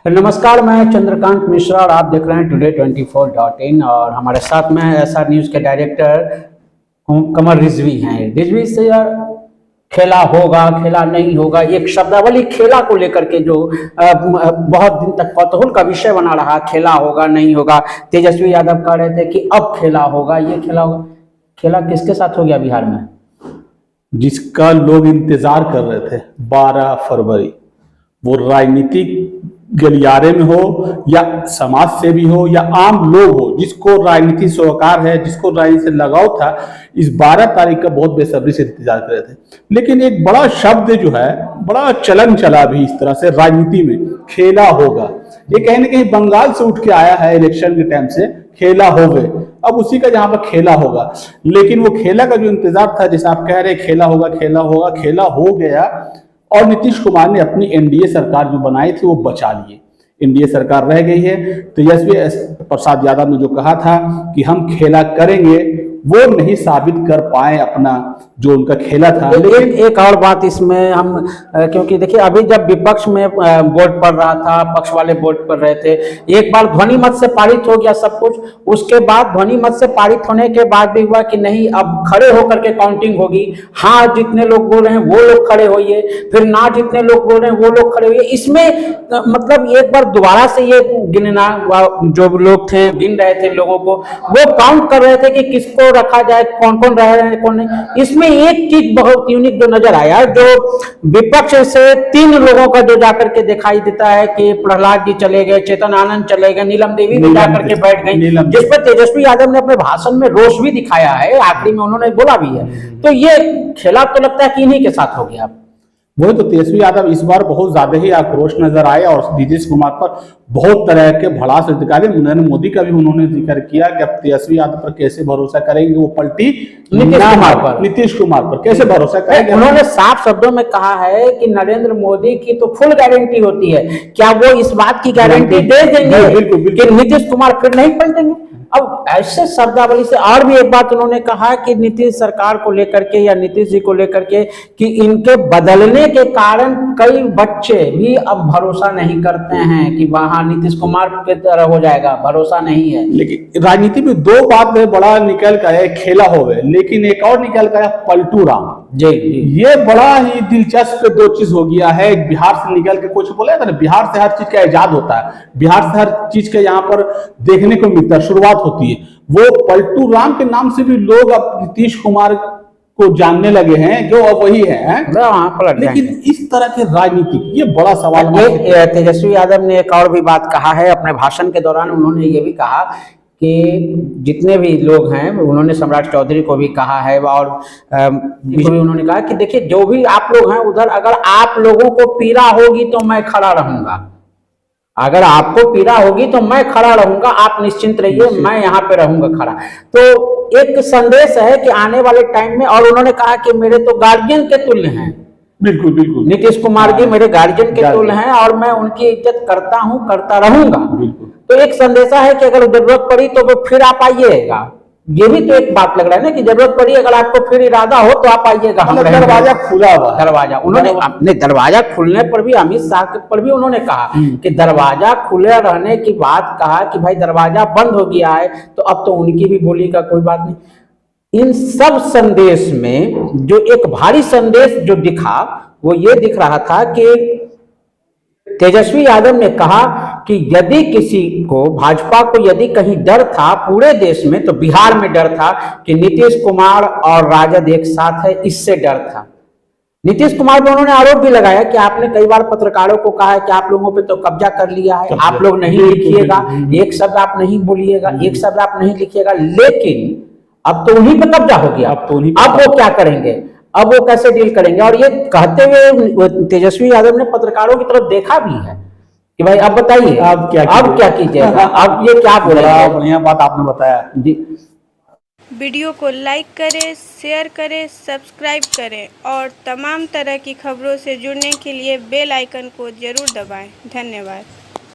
नमस्कार, मैं चंद्रकांत मिश्रा और आप देख रहे हैं टुडे 24.in। और हमारे साथ में एसआर न्यूज़ के डायरेक्टर कमर रिजवी हैं। रिजवी से यार खेला होगा खेला नहीं होगा, एक शब्दावली खेला को लेकर के जो बहुत दिन तक कौतूहल का विषय बना रहा, खेला होगा नहीं होगा। तेजस्वी यादव कह रहे थे कि अब खेला होगा, ये खेला होगा। खेला किसके साथ हो गया बिहार में? जिसका लोग इंतजार कर रहे थे 12 फरवरी, वो राजनीतिक गलियारे में हो या समाज सेवी हो या आम लोग हो, जिसको राजनीति से वकार है, जिसको राजनीति से लगाव था, इस 12 तारीख का बहुत बेसब्री से इंतजार कर रहे थे। लेकिन एक बड़ा शब्द जो है, बड़ा चलन चला भी इस तरह से राजनीति में, खेला होगा। ये कहीं ना कहीं बंगाल से उठ के आया है इलेक्शन के टाइम से, खेला हो गए। अब उसी का जहां पर खेला होगा, लेकिन वो खेला का जो इंतजार था, जैसे आप कह रहे खेला होगा खेला होगा, खेला हो गया। और नीतीश कुमार ने अपनी एनडीए सरकार जो बनाई थी वो बचा लिए, एनडीए सरकार रह गई है। तेजस्वी प्रसाद यादव ने जो कहा था कि हम खेला करेंगे, वो नहीं साबित कर पाए अपना जो उनका खेला था। लेकिन एक और बात इसमें हम, क्योंकि देखिए अभी जब विपक्ष में वोट पड़ रहा था, पक्ष वाले वोट पड़ रहे थे, एक बार ध्वनि मत से पारित हो गया सब कुछ। उसके बाद ध्वनि मत से पारित होने के बाद भी हुआ कि नहीं अब खड़े होकर के काउंटिंग होगी। हाँ जितने लोग बोल रहे हैं वो लोग खड़े होइए, फिर ना जितने लोग बोल रहे हैं वो लोग खड़े होइए। इसमें मतलब एक बार दोबारा से ये गिनना, जो लोग थे गिन रहे थे लोगों को, वो काउंट कर रहे थे कि किसको रखा जाए, कौन कौन रह रहे हैं कौन नहीं। इसमें एक चीज बहुत यूनिक जो नजर आया, जो विपक्ष से 3 लोगों का जो जाकर के दिखाई देता है कि प्रहलाद जी चले गए, चेतन आनंद चले गए, नीलम देवी भी जाकर के बैठ गई, जिस पर तेजस्वी यादव ने अपने भाषण में रोष भी दिखाया है, आखिरी में उन्होंने बोला भी है। तो ये खेला तो लगता है कि इन्हीं के साथ हो गया। वही तो तेजस्वी यादव इस बार बहुत ज्यादा ही आक्रोश नजर आए और नीतीश कुमार पर बहुत तरह के भड़ास दिखाए। नरेंद्र मोदी का भी उन्होंने जिक्र किया कि अब तेजस्वी यादव पर कैसे भरोसा करेंगे, वो पलटी नीतीश कुमार पर कैसे भरोसा करेंगे। उन्होंने साफ शब्दों में कहा है कि नरेंद्र मोदी की तो फुल गारंटी होती है, क्या वो इस बात की गारंटी दे देंगे कि नीतीश कुमार फिर नहीं पलटेंगे? अब ऐसे शब्दावली से और भी एक बात उन्होंने कहा कि नीतीश सरकार को लेकर के या नीतीश जी को लेकर के कि इनके बदलने के कारण कई बच्चे भी अब भरोसा नहीं करते हैं कि वहां नीतीश कुमार की तरह हो जाएगा, भरोसा नहीं है। लेकिन राजनीति में 2 बात बड़ा निकल कर है, खेला हो गए, लेकिन एक और निकल कर पलटू राम जी। ये बड़ा ही दिलचस्प 2 चीज हो गया है। बिहार से निकल के कुछ बोला था ना, बिहार से हर चीज का इजाद होता है, बिहार से हर चीज का यहाँ पर देखने को मिलता है, शुरुआत होती है। वो पलटू राम के नाम से भी लोग अब नीतीश कुमार को जानने लगे हैं, जो अब वही है। लेकिन इस तरह के राजनीतिक ये बड़ा सवाल है। तेजस्वी यादव ने एक और भी बात कहा है अपने भाषण के दौरान, उन्होंने ये भी कहा कि जितने भी लोग हैं, उन्होंने सम्राट चौधरी को भी कहा है और भी उन्होंने कहा कि देखिए जो भी आप लोग हैं उधर, अगर आप लोगों को पीड़ा होगी तो मैं खड़ा रहूंगा, अगर आपको पीड़ा होगी तो मैं खड़ा रहूंगा, आप निश्चिंत रहिए, मैं यहाँ पे रहूंगा खड़ा। तो एक संदेश है कि आने वाले टाइम में, और उन्होंने कहा कि मेरे तो गार्जियन के तुल्य हैं, बिल्कुल बिल्कुल नीतीश कुमार जी मेरे गार्जियन के तुल्य हैं और मैं उनकी इज्जत करता हूं, करता रहूंगा। तो एक संदेशा है कि अगर जरूरत पड़ी तो वो फिर आप आइएगा। ये भी तो एक बात लग रहा है ना कि जरूरत पड़ी, अगर आपको फिर इरादा हो तो आप आइएगा। दरवाजा खुला हुआ, दरवाजा उन्होंने अपने दरवाजा खुलने पर भी, अमित शाह पर भी उन्होंने कहा कि दरवाजा खुले रहने की बात कहा कि भाई दरवाजा बंद हो गया है, तो अब तो उनकी भी बोली का कोई बात नहीं। इन सब संदेश में जो एक भारी संदेश जो दिखा, वो ये दिख रहा था कि तेजस्वी यादव ने कहा कि यदि किसी को, भाजपा को यदि कहीं डर था पूरे देश में, तो बिहार में डर था कि नीतीश कुमार और राजद एक साथ है, इससे डर था। नीतीश कुमार पर उन्होंने आरोप भी लगाया कि आपने कई बार पत्रकारों को कहा है कि आप लोगों पे तो कब्जा कर लिया है, आप लोग नहीं लिखिएगा, एक शब्द आप नहीं बोलिएगा, एक शब्द आप नहीं लिखिएगा। लेकिन अब तो उन्हीं पे कब्जा हो गया, अब वो क्या करेंगे, अब वो कैसे डील करेंगे? और ये कहते हुए तेजस्वी यादव ने पत्रकारों की तरफ देखा भी है कि भाई अब बताइए अब क्या कीजिएगा, अब ये क्या बोलेगा। बढ़िया बात आपने बताया जी। वीडियो को लाइक करें, शेयर करें, सब्सक्राइब करें और तमाम तरह की खबरों से जुड़ने के लिए बेल आइकन को जरूर दबाएं। धन्यवाद।